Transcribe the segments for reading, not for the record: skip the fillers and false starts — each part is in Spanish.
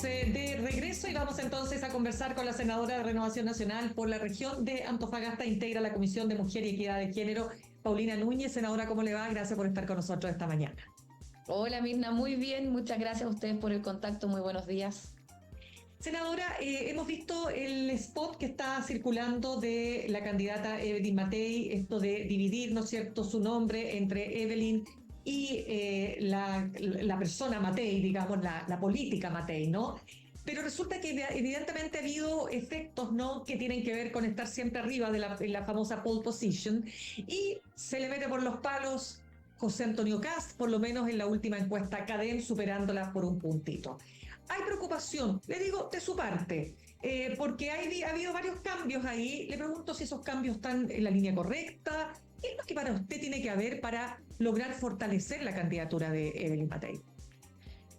de regreso y vamos entonces a conversar con la senadora de Renovación Nacional por la región de Antofagasta, integra la Comisión de Mujer y Equidad de Género, Paulina Núñez. Senadora, ¿cómo le va? Gracias por estar con nosotros esta mañana. Hola Mirna, muy bien, muchas gracias a ustedes por el contacto, muy buenos días. Senadora, hemos visto el spot que está circulando de la candidata Evelyn Matei, esto de dividir, ¿no es cierto?, su nombre entre Evelyn y la persona Matei, digamos, la política Matei, ¿no? Pero resulta que evidentemente ha habido efectos, ¿no?, que tienen que ver con estar siempre arriba de en la famosa pole position, y se le mete por los palos José Antonio Kast, por lo menos en la última encuesta CADEM, superándola por un puntito. Hay preocupación, le digo, de su parte, porque ha habido varios cambios ahí. Le pregunto si esos cambios están en la línea correcta. ¿Qué es lo que para usted tiene que haber para lograr fortalecer la candidatura de Evelyn Matei?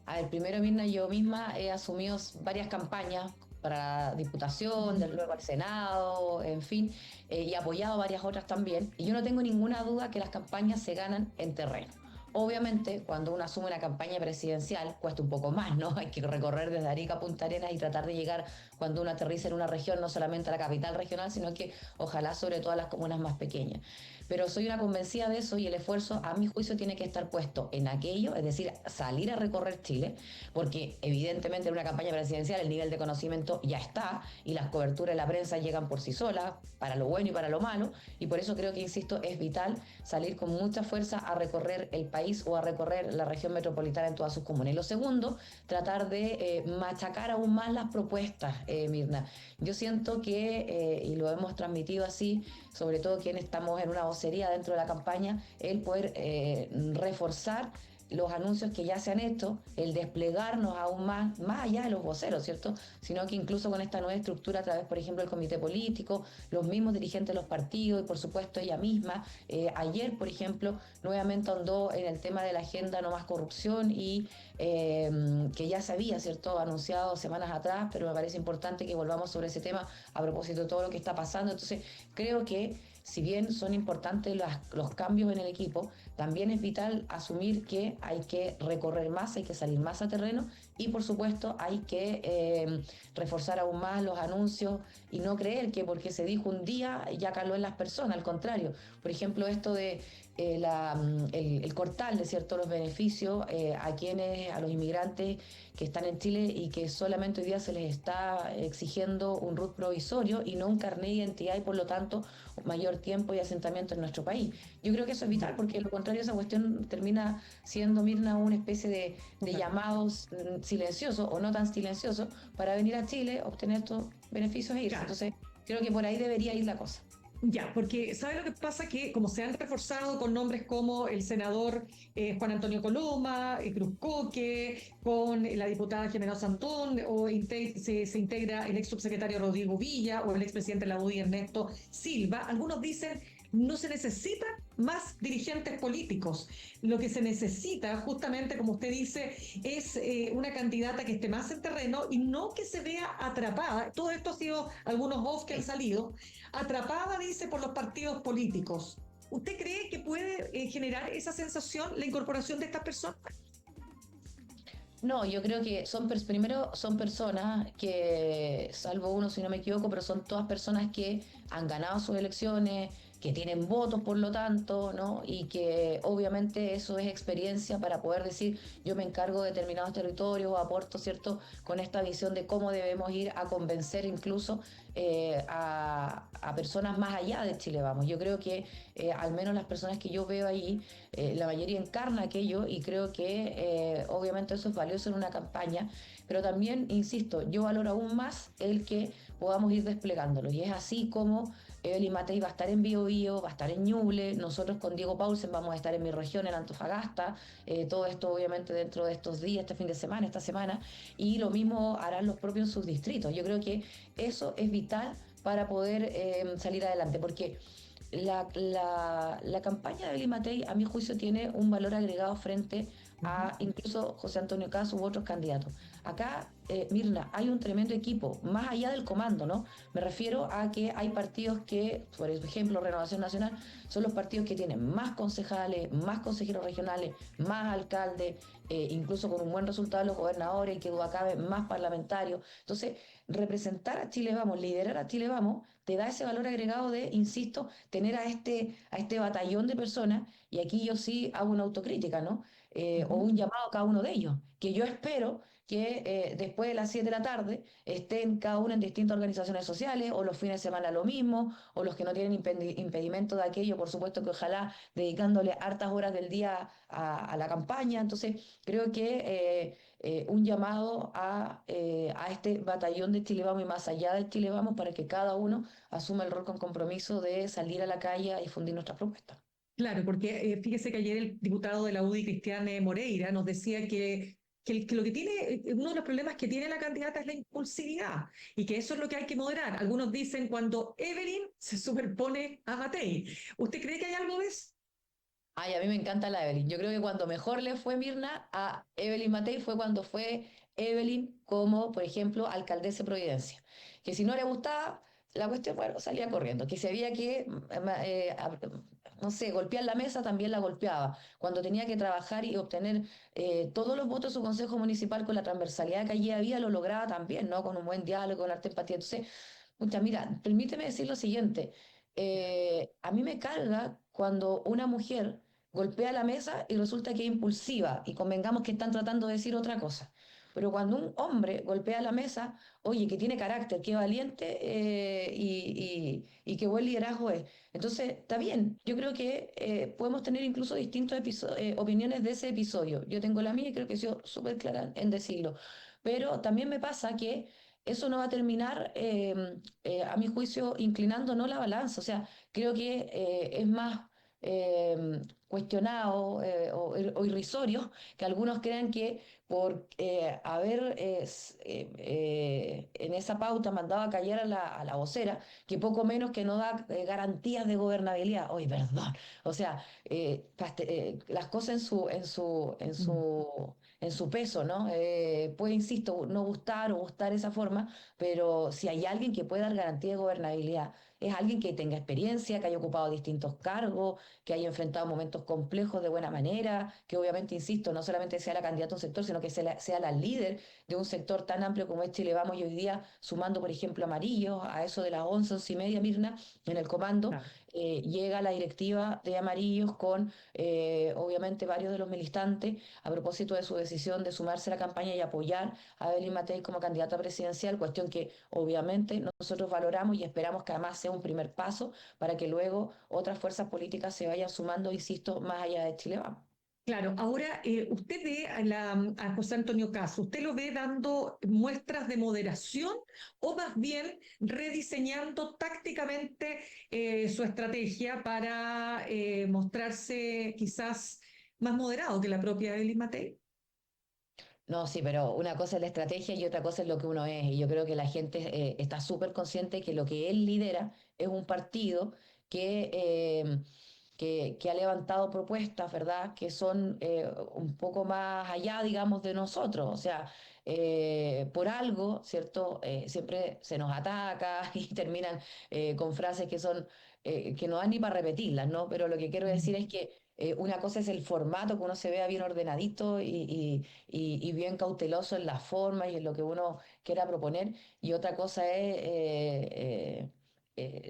A ver, primero Mirna, yo misma he asumido varias campañas para la Diputación, luego al Senado, en fin, y apoyado varias otras también. Y yo no tengo ninguna duda que las campañas se ganan en terreno. Obviamente, cuando uno asume una campaña presidencial, cuesta un poco más, ¿no? Hay que recorrer desde Arica a Punta Arenas y tratar de llegar cuando uno aterriza en una región, no solamente a la capital regional, sino que ojalá sobre todo a las comunas más pequeñas. Pero soy una convencida de eso y el esfuerzo, a mi juicio, tiene que estar puesto en aquello, es decir, salir a recorrer Chile, porque evidentemente en una campaña presidencial el nivel de conocimiento ya está y las coberturas de la prensa llegan por sí solas, para lo bueno y para lo malo, y por eso creo que, insisto, es vital salir con mucha fuerza a recorrer el país o a recorrer la región metropolitana en todas sus comunas. Y lo segundo, tratar de machacar aún más las propuestas, Mirna. Yo siento que, y lo hemos transmitido así, sobre todo quienes estamos en una vocería dentro de la campaña, el poder reforzar los anuncios que ya se han hecho, el desplegarnos aún más allá de los voceros, ¿cierto? Sino que incluso con esta nueva estructura a través, por ejemplo, del comité político, los mismos dirigentes de los partidos y, por supuesto, ella misma. Ayer, por ejemplo, nuevamente ahondó en el tema de la agenda No Más Corrupción y que ya se había, ¿cierto?, anunciado semanas atrás, pero me parece importante que volvamos sobre ese tema a propósito de todo lo que está pasando. Entonces, creo que si bien son importantes los cambios en el equipo, también es vital asumir que hay que recorrer más, hay que salir más a terreno y, por supuesto, hay que reforzar aún más los anuncios y no creer que porque se dijo un día ya caló en las personas. Al contrario, por ejemplo, esto de el cortarle, ¿cierto?, los beneficios a los inmigrantes que están en Chile y que solamente hoy día se les está exigiendo un RUT provisorio y no un carnet de identidad y, por lo tanto, mayor tiempo y asentamiento en nuestro país. Yo creo que eso es vital porque, lo contrario, esa cuestión termina siendo, Mirna, una especie de llamados silenciosos o no tan silenciosos para venir a Chile, obtener estos beneficios e irse. Entonces, creo que por ahí debería ir la cosa. Ya, porque ¿sabe lo que pasa? Que como se han reforzado con nombres como el senador Juan Antonio Coloma, Cruz Coque, con la diputada Jimena Santón, o se integra el ex subsecretario Rodrigo Villa o el expresidente de la UDI Ernesto Silva, algunos dicen no se necesita más dirigentes políticos. Lo que se necesita, justamente como usted dice, es una candidata que esté más en terreno y no que se vea atrapada. Todo esto ha sido algunos voz que han salido. Atrapada, dice, por los partidos políticos. ¿Usted cree que puede generar esa sensación la incorporación de estas personas? No, yo creo que primero son personas que, salvo uno si no me equivoco, pero son todas personas que han ganado sus elecciones, que tienen votos por lo tanto, ¿no? Y que obviamente eso es experiencia para poder decir yo me encargo de determinados territorios o aporto, ¿cierto?, con esta visión de cómo debemos ir a convencer incluso a personas más allá de Chile, vamos. Yo creo que al menos las personas que yo veo ahí, la mayoría encarna aquello y creo que obviamente eso es valioso en una campaña, pero también, insisto, yo valoro aún más el que podamos ir desplegándolo y es así como Evelyn Matei va a estar en Biobío, va a estar en Ñuble, nosotros con Diego Paulsen vamos a estar en mi región, en Antofagasta, todo esto obviamente dentro de estos días, este fin de semana, esta semana, y lo mismo harán los propios subdistritos. Yo creo que eso es vital para poder salir adelante, porque la campaña de Evelyn Matei, a mi juicio, tiene un valor agregado frente a incluso José Antonio Kast u otros candidatos. Acá Mirna, hay un tremendo equipo, más allá del comando, ¿no? Me refiero a que hay partidos que, por ejemplo, Renovación Nacional, son los partidos que tienen más concejales, más consejeros regionales, más alcaldes, incluso con un buen resultado los gobernadores y que duda cabe, más parlamentarios. Entonces, representar a Chile Vamos, liderar a Chile Vamos, te da ese valor agregado de, insisto, tener a este batallón de personas, y aquí yo sí hago una autocrítica, ¿no? O Ujú. un llamado a cada uno de ellos, que yo espero que después de las 7 de la tarde estén cada uno en distintas organizaciones sociales, o los fines de semana lo mismo, o los que no tienen impedimento de aquello, por supuesto que ojalá dedicándole hartas horas del día a la campaña. Entonces, creo que un llamado a este batallón de Chile Vamos y más allá de Chile Vamos para que cada uno asuma el rol con compromiso de salir a la calle a difundir nuestras propuestas. Claro, porque fíjese que ayer el diputado de la UDI, Cristian Moreira, nos decía que lo que tiene, uno de los problemas que tiene la candidata es la impulsividad y que eso es lo que hay que moderar. Algunos dicen cuando Evelyn se superpone a Matei. ¿Usted cree que hay algo de eso? Ay, a mí me encanta la Evelyn. Yo creo que cuando mejor le fue Mirna a Evelyn Matei fue cuando fue Evelyn como, por ejemplo, alcaldesa de Providencia. Que si no le gustaba la cuestión, bueno, salía corriendo. Que si había que, no sé, golpear la mesa, también la golpeaba. Cuando tenía que trabajar y obtener todos los votos de su consejo municipal con la transversalidad que allí había, lo lograba también, ¿no? Con un buen diálogo, con arte empatía. Entonces, pucha, mira, permíteme decir lo siguiente. A mí me carga cuando una mujer golpea la mesa y resulta que es impulsiva y convengamos que están tratando de decir otra cosa. Pero cuando un hombre golpea la mesa, oye, que tiene carácter, que valiente y qué buen liderazgo es. Entonces, está bien, yo creo que podemos tener incluso distintas opiniones de ese episodio. Yo tengo la mía y creo que he sido súper clara en decirlo. Pero también me pasa que eso no va a terminar, a mi juicio, inclinando no la balanza. O sea, creo que es más cuestionado o irrisorio que algunos crean que por haber en esa pauta mandado a callar a la vocera, que poco menos que no da garantías de gobernabilidad. Oye, perdón. O sea, las cosas en su peso, ¿no? Puede, insisto, no gustar o gustar esa forma, pero si hay alguien que puede dar garantía de gobernabilidad, es alguien que tenga experiencia, que haya ocupado distintos cargos, que haya enfrentado momentos complejos de buena manera, que obviamente, insisto, no solamente sea la candidata a un sector, sino que sea la líder de un sector tan amplio como es Chile Vamos, y hoy día sumando, por ejemplo, Amarillo, a eso de las 11, 11:30, Mirna, en el comando, Claro. llega la directiva de Amarillos con, obviamente, varios de los militantes a propósito de su decisión de sumarse a la campaña y apoyar a Evelyn Matei como candidata presidencial, cuestión que obviamente nosotros valoramos y esperamos que además sea un primer paso para que luego otras fuerzas políticas se vayan sumando, insisto, más allá de Chile Vamos. Claro, ahora usted ve a José Antonio Caz, ¿usted lo ve dando muestras de moderación o más bien rediseñando tácticamente su estrategia para mostrarse quizás más moderado que la propia Evelyn Matei? No, sí, pero una cosa es la estrategia y otra cosa es lo que uno es. Y yo creo que la gente está súper consciente que lo que él lidera es un partido que, que ha levantado propuestas, ¿verdad? Que son un poco más allá, digamos, de nosotros. O sea, por algo, ¿cierto? Siempre se nos ataca y terminan con frases que son, que no dan ni para repetirlas, ¿no? Pero lo que quiero decir es que una cosa es el formato, que uno se vea bien ordenadito y bien cauteloso en la forma y en lo que uno quiera proponer, y otra cosa es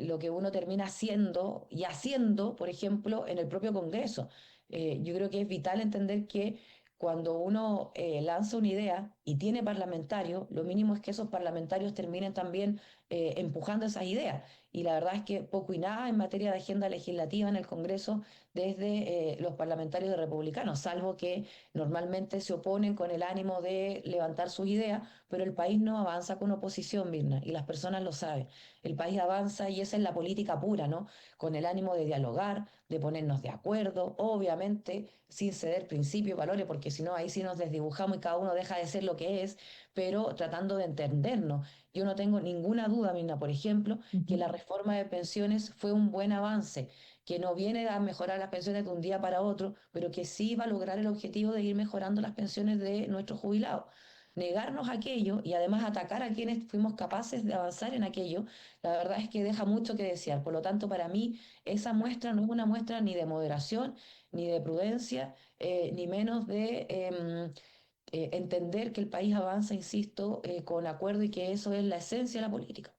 lo que uno termina haciendo y haciendo, por ejemplo, en el propio Congreso. Yo creo que es vital entender que cuando uno lanza una idea y tiene parlamentarios, lo mínimo es que esos parlamentarios terminen también empujando esas ideas. Y la verdad es que poco y nada en materia de agenda legislativa en el Congreso desde los parlamentarios de republicanos, salvo que normalmente se oponen con el ánimo de levantar sus ideas, pero el país no avanza con oposición, Mirna, y las personas lo saben. El país avanza y esa es la política pura, ¿no? Con el ánimo de dialogar, de ponernos de acuerdo, obviamente sin ceder principios, valores, porque si no ahí sí nos desdibujamos y cada uno deja de ser lo que es, pero tratando de entendernos. Yo no tengo ninguna duda, Mirna, por ejemplo, que Ujú. la reforma de pensiones fue un buen avance, que no viene a mejorar las pensiones de un día para otro, pero que sí va a lograr el objetivo de ir mejorando las pensiones de nuestros jubilados. negarnos aquello y además atacar a quienes fuimos capaces de avanzar en aquello, la verdad es que deja mucho que desear. Por lo tanto, para mí, esa muestra no es una muestra ni de moderación, ni de prudencia, ni menos de entender que el país avanza, insisto, con acuerdo y que eso es la esencia de la política.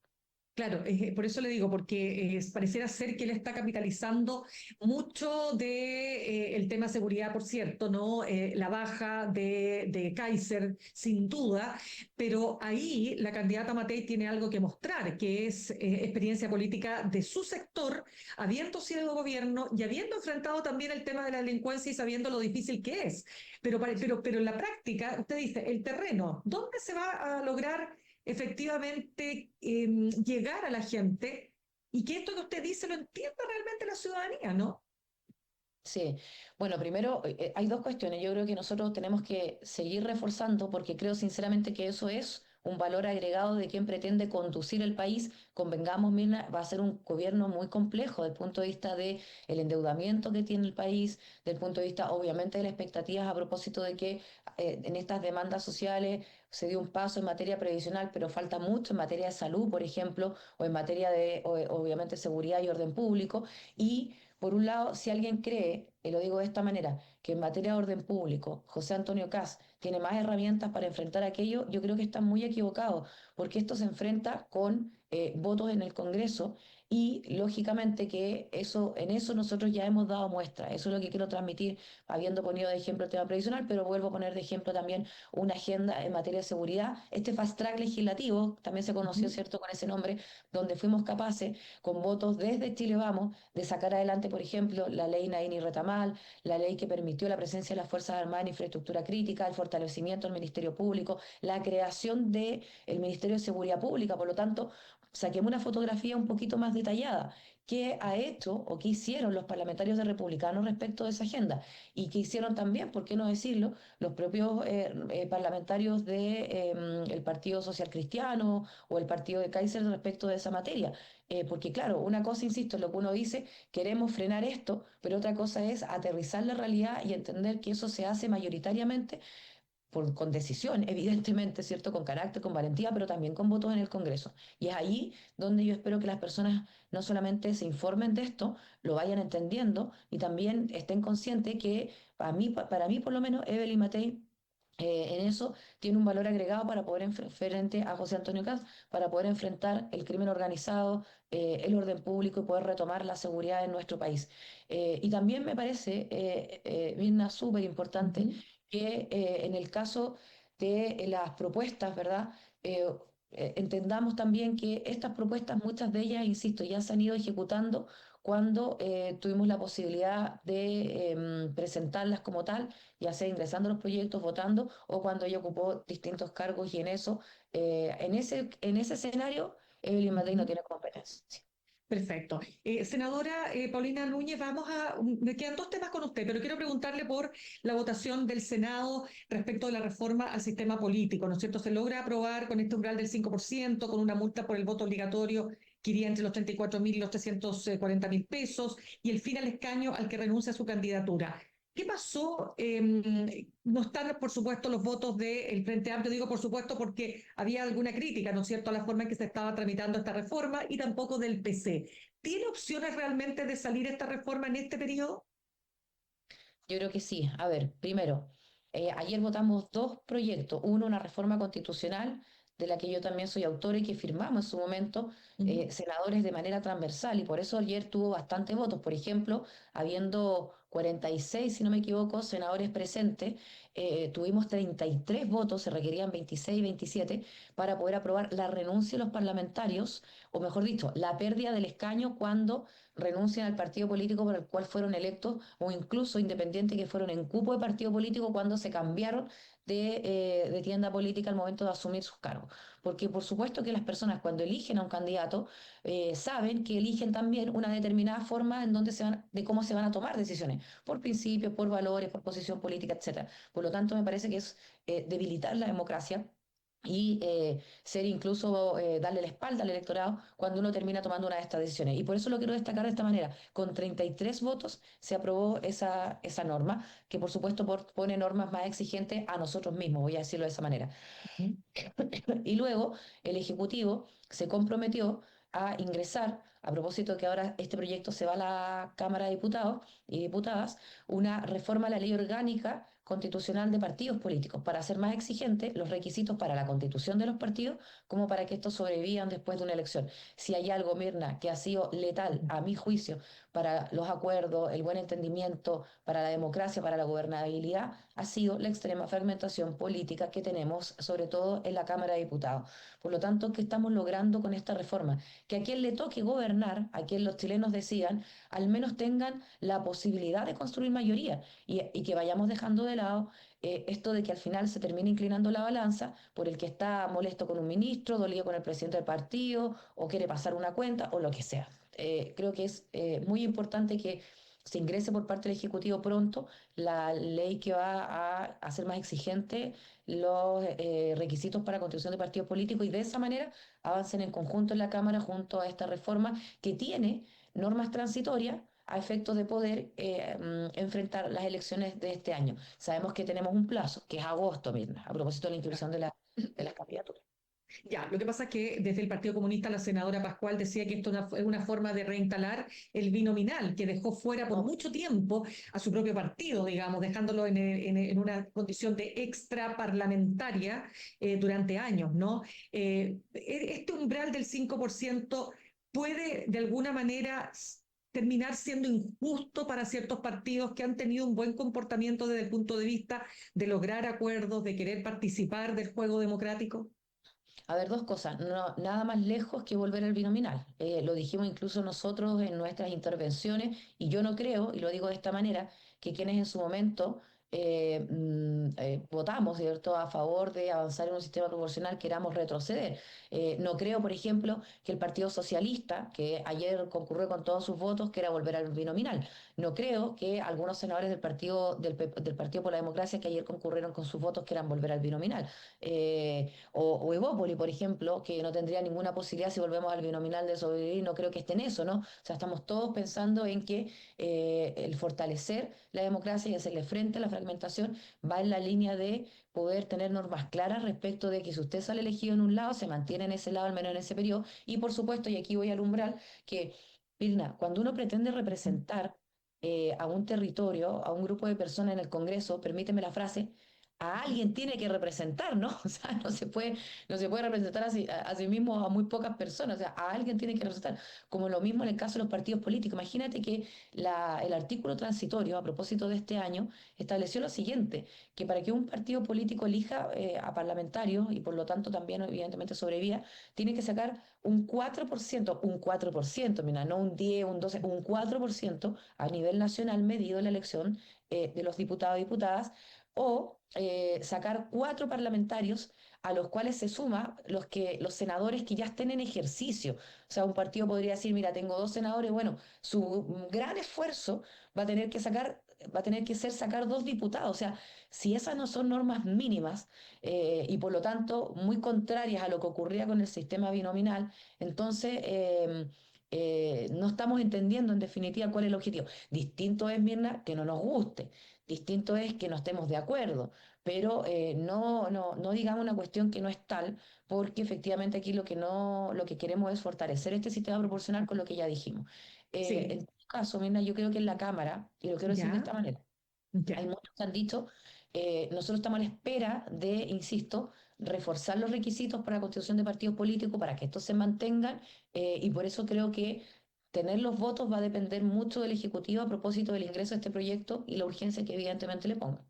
Claro, por eso le digo, porque pareciera ser que él está capitalizando mucho de el tema seguridad, por cierto, ¿no? La baja de Kaiser, sin duda, pero ahí la candidata Matei tiene algo que mostrar, que es experiencia política de su sector, habiendo sido gobierno y habiendo enfrentado también el tema de la delincuencia y sabiendo lo difícil que es. Pero en la práctica, usted dice, el terreno, ¿dónde se va a lograr efectivamente llegar a la gente y que esto que usted dice lo entienda realmente la ciudadanía, ¿no? Sí, bueno, primero hay dos cuestiones. Yo creo que nosotros tenemos que seguir reforzando porque creo sinceramente que eso es un valor agregado de quien pretende conducir el país. Convengamos, Mirna, va a ser un gobierno muy complejo desde el punto de vista del endeudamiento que tiene el país, del punto de vista obviamente de las expectativas a propósito de que en estas demandas sociales se dio un paso en materia previsional, pero falta mucho en materia de salud, por ejemplo, o en materia de obviamente seguridad y orden público. Y por un lado, si alguien cree, y lo digo de esta manera, que en materia de orden público José Antonio Kast tiene más herramientas para enfrentar aquello, yo creo que está muy equivocado, porque esto se enfrenta con votos en el Congreso y lógicamente que eso, en eso nosotros ya hemos dado muestra. Eso es lo que quiero transmitir, habiendo ponido de ejemplo el tema previsional, pero vuelvo a poner de ejemplo también una agenda en materia de seguridad. Este fast track legislativo, también se Uh conoció, -huh. ¿cierto?, con ese nombre, donde fuimos capaces, con votos desde Chile Vamos, de sacar adelante, por ejemplo, la ley Naini Retamal, la ley que permitió la presencia de las Fuerzas Armadas en infraestructura crítica, el fortalecimiento del Ministerio Público, la creación del Ministerio de Seguridad Pública. Por lo tanto, saquemos una fotografía un poquito más detallada. ¿Qué ha hecho o qué hicieron los parlamentarios de republicanos respecto de esa agenda? Y qué hicieron también, por qué no decirlo, los propios parlamentarios del Partido Social Cristiano o el Partido de Kaiser respecto de esa materia. Porque claro, una cosa, insisto, es lo que uno dice, queremos frenar esto, pero otra cosa es aterrizar la realidad y entender que eso se hace mayoritariamente con decisión, evidentemente, ¿cierto? Con carácter, con valentía, pero también con votos en el Congreso. Y es ahí donde yo espero que las personas no solamente se informen de esto, lo vayan entendiendo y también estén conscientes que para mí por lo menos, Evelyn Matei en eso tiene un valor agregado para poder frente a José Antonio Caz, para poder enfrentar el crimen organizado, el orden público y poder retomar la seguridad en nuestro país. Y también me parece, Mirna, súper Uh importante -huh. que en el caso de las propuestas, ¿verdad? Entendamos también que estas propuestas, muchas de ellas, insisto, ya se han ido ejecutando cuando tuvimos la posibilidad de presentarlas como tal, ya sea ingresando a los proyectos, votando, o cuando ella ocupó distintos cargos y en ese escenario, Evelyn Uh Matei no -huh. tiene competencia. Perfecto. Senadora Paulina Núñez, me quedan dos temas con usted, pero quiero preguntarle por la votación del Senado respecto de la reforma al sistema político, ¿no es cierto? Se logra aprobar con este umbral del 5%, con una multa por el voto obligatorio que iría entre los 34.000 y los 340.000 pesos, y el fin al escaño al que renuncia a su candidatura. ¿Qué pasó? No están, por supuesto, los votos del Frente Amplio, digo por supuesto porque había alguna crítica, ¿no es cierto?, a la forma en que se estaba tramitando esta reforma y tampoco del PC. ¿Tiene opciones realmente de salir esta reforma en este periodo? Yo creo que sí. A ver, primero, ayer votamos dos proyectos. Uno, una reforma constitucional, de la que yo también soy autora y que firmamos en su momento, Ujú. senadores de manera transversal, y por eso ayer tuvo bastantes votos. Por ejemplo, habiendo 46, si no me equivoco, senadores presentes, tuvimos 33 votos, se requerían 26, 27, para poder aprobar la renuncia de los parlamentarios, o mejor dicho, la pérdida del escaño cuando renuncian al partido político por el cual fueron electos o incluso independientes que fueron en cupo de partido político cuando se cambiaron de tienda política al momento de asumir sus cargos. Porque por supuesto que las personas cuando eligen a un candidato saben que eligen también una determinada forma en donde de cómo se van a tomar decisiones, por principios, por valores, por posición política, etcétera. Por lo tanto, me parece que es debilitar la democracia y ser incluso, darle la espalda al electorado cuando uno termina tomando una de estas decisiones. Y por eso lo quiero destacar de esta manera. Con 33 votos se aprobó esa norma, que por supuesto pone normas más exigentes a nosotros mismos, voy a decirlo de esa manera. Ujú. Y luego el Ejecutivo se comprometió a ingresar, a propósito de que ahora este proyecto se va a la Cámara de Diputados y Diputadas, una reforma a la ley orgánica constitucional de partidos políticos para hacer más exigentes los requisitos para la constitución de los partidos como para que estos sobrevivan después de una elección. Si hay algo, Mirna, que ha sido letal, a mi juicio, para los acuerdos, el buen entendimiento, para la democracia, para la gobernabilidad, ha sido la extrema fragmentación política que tenemos, sobre todo en la Cámara de Diputados. Por lo tanto, ¿qué estamos logrando con esta reforma? Que a quien le toque gobernar, a quien los chilenos decidan, al menos tengan la posibilidad de construir mayoría y que vayamos dejando de lado esto de que al final se termine inclinando la balanza por el que está molesto con un ministro, dolido con el presidente del partido o quiere pasar una cuenta o lo que sea. Creo que es muy importante que se ingrese por parte del Ejecutivo pronto la ley que va a hacer más exigente los requisitos para constitución de partidos políticos y de esa manera avancen en conjunto en la Cámara junto a esta reforma que tiene normas transitorias a efectos de poder enfrentar las elecciones de este año. Sabemos que tenemos un plazo, que es agosto, Mirna, a propósito de la inscripción de las candidaturas. Ya, lo que pasa es que desde el Partido Comunista la senadora Pascual decía que esto es una forma de reinstalar el binominal, que dejó fuera por No, mucho tiempo a su propio partido, digamos, dejándolo en una condición de extra parlamentaria durante años, ¿no? Este umbral del 5% puede de alguna manera terminar siendo injusto para ciertos partidos que han tenido un buen comportamiento desde el punto de vista de lograr acuerdos, de querer participar del juego democrático. a ver, dos cosas. No, nada más lejos que volver al binominal. Lo dijimos incluso nosotros en nuestras intervenciones y yo no creo, y lo digo de esta manera, que quienes en su momento votamos, ¿cierto?, a favor de avanzar en un sistema proporcional queramos retroceder. No creo, por ejemplo, que el Partido Socialista, que ayer concurrió con todos sus votos, quiera volver al binominal. No creo que algunos senadores del Partido por la Democracia que ayer concurrieron con sus votos quieran volver al binominal. O Evópoli, por ejemplo, que no tendría ninguna posibilidad si volvemos al binominal de sobrevivir, no creo que esté en eso, ¿no? O sea, estamos todos pensando en que el fortalecer la democracia y hacerle frente a la fragmentación va en la línea de poder tener normas claras respecto de que si usted sale elegido en un lado, se mantiene en ese lado, al menos en ese periodo, y por supuesto, y aquí voy al umbral, que, Pirna, cuando uno pretende representar a un territorio, a un grupo de personas en el Congreso, permíteme la frase, a alguien tiene que representar, ¿no? O sea, no se puede representar a sí mismo a muy pocas personas, o sea, a alguien tiene que representar. Como lo mismo en el caso de los partidos políticos. Imagínate que el artículo transitorio, a propósito de este año, estableció lo siguiente, que para que un partido político elija a parlamentarios y por lo tanto también evidentemente sobreviva, tiene que sacar un 4%, mira, no un 10, un 12, un 4% a nivel nacional medido en la elección de los diputados y diputadas o sacar 4 parlamentarios a los cuales se suma los senadores que ya estén en ejercicio. O sea, un partido podría decir, mira, tengo 2 senadores, bueno, su gran esfuerzo va a tener que ser sacar 2 diputados. O sea, si esas no son normas mínimas y por lo tanto muy contrarias a lo que ocurría con el sistema binominal, entonces no estamos entendiendo en definitiva cuál es el objetivo. Distinto es, Mirna, que no nos guste. Distinto es que no estemos de acuerdo, pero no digamos una cuestión que no es tal, porque efectivamente aquí lo que queremos es fortalecer este sistema proporcional con lo que ya dijimos. Sí, En todo caso, Mirna, yo creo que en la Cámara, y lo quiero decir de ya, esta manera, hay ya. muchos que han dicho, nosotros estamos a la espera de, insisto, reforzar los requisitos para la constitución de partidos políticos para que estos se mantengan y por eso creo que tener los votos va a depender mucho del Ejecutivo a propósito del ingreso a este proyecto y la urgencia que evidentemente le ponga.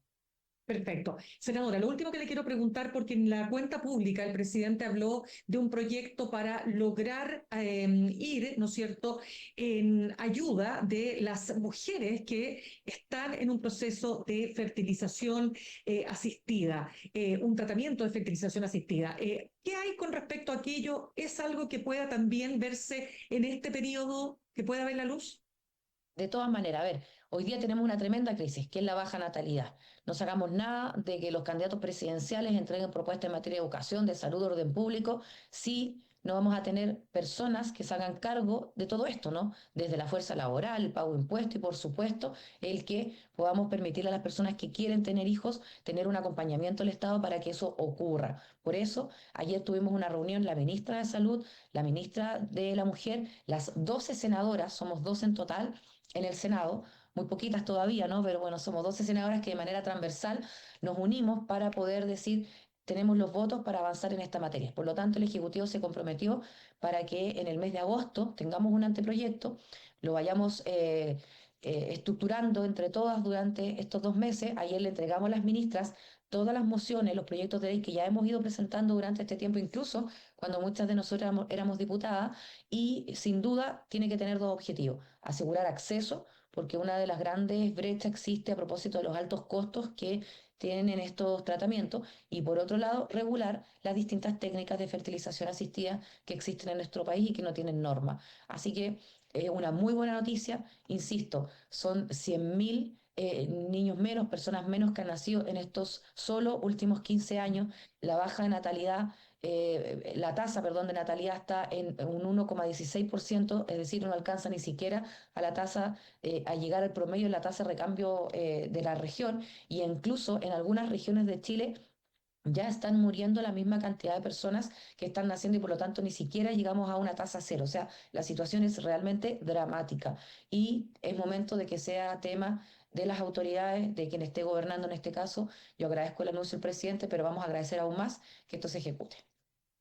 Perfecto. Senadora, lo último que le quiero preguntar, porque en la cuenta pública el presidente habló de un proyecto para lograr ir, ¿no es cierto?, en ayuda de las mujeres que están en un proceso de fertilización asistida, un tratamiento de fertilización asistida. ¿Qué hay con respecto a aquello? ¿Es algo que pueda también verse en este periodo, que pueda ver la luz? De todas maneras, a ver, hoy día tenemos una tremenda crisis, que es la baja natalidad. No sacamos nada de que los candidatos presidenciales entreguen propuestas en materia de educación, de salud, de orden público, si no vamos a tener personas que se hagan cargo de todo esto, ¿no? Desde la fuerza laboral, el pago de impuestos y, por supuesto, el que podamos permitirle a las personas que quieren tener hijos tener un acompañamiento del Estado para que eso ocurra. Por eso, ayer tuvimos una reunión la ministra de Salud, la ministra de la Mujer, las 12 senadoras, somos 12 en total en el Senado, muy poquitas todavía, ¿no? Pero bueno, somos 12 senadoras que de manera transversal nos unimos para poder decir tenemos los votos para avanzar en esta materia. Por lo tanto, el Ejecutivo se comprometió para que en el mes de agosto tengamos un anteproyecto, lo vayamos estructurando entre todas durante estos 2 meses. Ayer le entregamos a las ministras todas las mociones, los proyectos de ley que ya hemos ido presentando durante este tiempo, incluso cuando muchas de nosotras éramos diputadas, y sin duda tiene que tener dos objetivos: asegurar acceso, porque una de las grandes brechas existe a propósito de los altos costos que tienen estos tratamientos, y por otro lado, regular las distintas técnicas de fertilización asistida que existen en nuestro país y que no tienen norma. Así que una muy buena noticia, insisto, son 100.000 niños menos, personas menos que han nacido en estos solo últimos 15 años. La baja de natalidad, la tasa, perdón, de natalidad está en un 1,16%, es decir, no alcanza ni siquiera a la tasa, a llegar al promedio de la tasa de recambio de la región, y incluso en algunas regiones de Chile ya están muriendo la misma cantidad de personas que están naciendo, y por lo tanto ni siquiera llegamos a una tasa cero. O sea, la situación es realmente dramática y es momento de que sea tema de las autoridades, de quien esté gobernando en este caso. Yo agradezco el anuncio del presidente, pero vamos a agradecer aún más que esto se ejecute.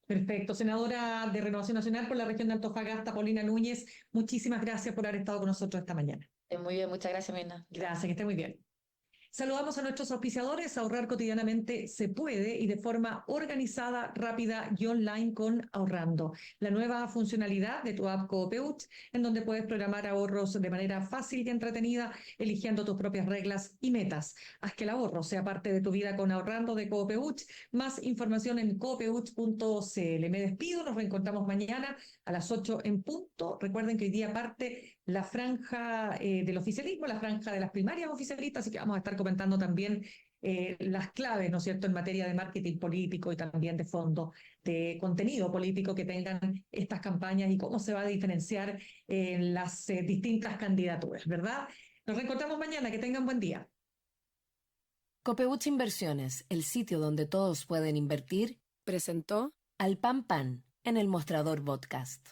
Perfecto. Senadora de Renovación Nacional por la región de Antofagasta, Paulina Núñez, muchísimas gracias por haber estado con nosotros esta mañana. Muy bien, muchas gracias, Mirna. Gracias, que esté muy bien. Saludamos a nuestros auspiciadores. Ahorrar cotidianamente se puede y de forma organizada, rápida y online con Ahorrando, la nueva funcionalidad de tu app Coopeuch, en donde puedes programar ahorros de manera fácil y entretenida, eligiendo tus propias reglas y metas. Haz que el ahorro sea parte de tu vida con Ahorrando de Coopeuch. Más información en coopeuch.cl. Me despido, nos reencontramos mañana a las 8 en punto. Recuerden que hoy día parte la franja del oficialismo, la franja de las primarias oficialistas, así que vamos a estar comentando también las claves, ¿no es cierto?, en materia de marketing político y también de fondo, de contenido político que tengan estas campañas y cómo se va a diferenciar las distintas candidaturas, ¿verdad? Nos reencontramos mañana, que tengan buen día. Copeuch Inversiones, el sitio donde todos pueden invertir, presentó Al Pan Pan en el Mostrador Podcast.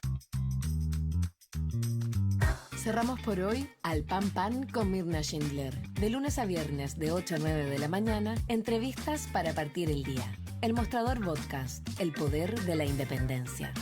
Cerramos por hoy Al Pan Pan con Mirna Schindler. De lunes a viernes de 8 a 9 de la mañana, entrevistas para partir el día. El Mostrador Podcast, el poder de la independencia.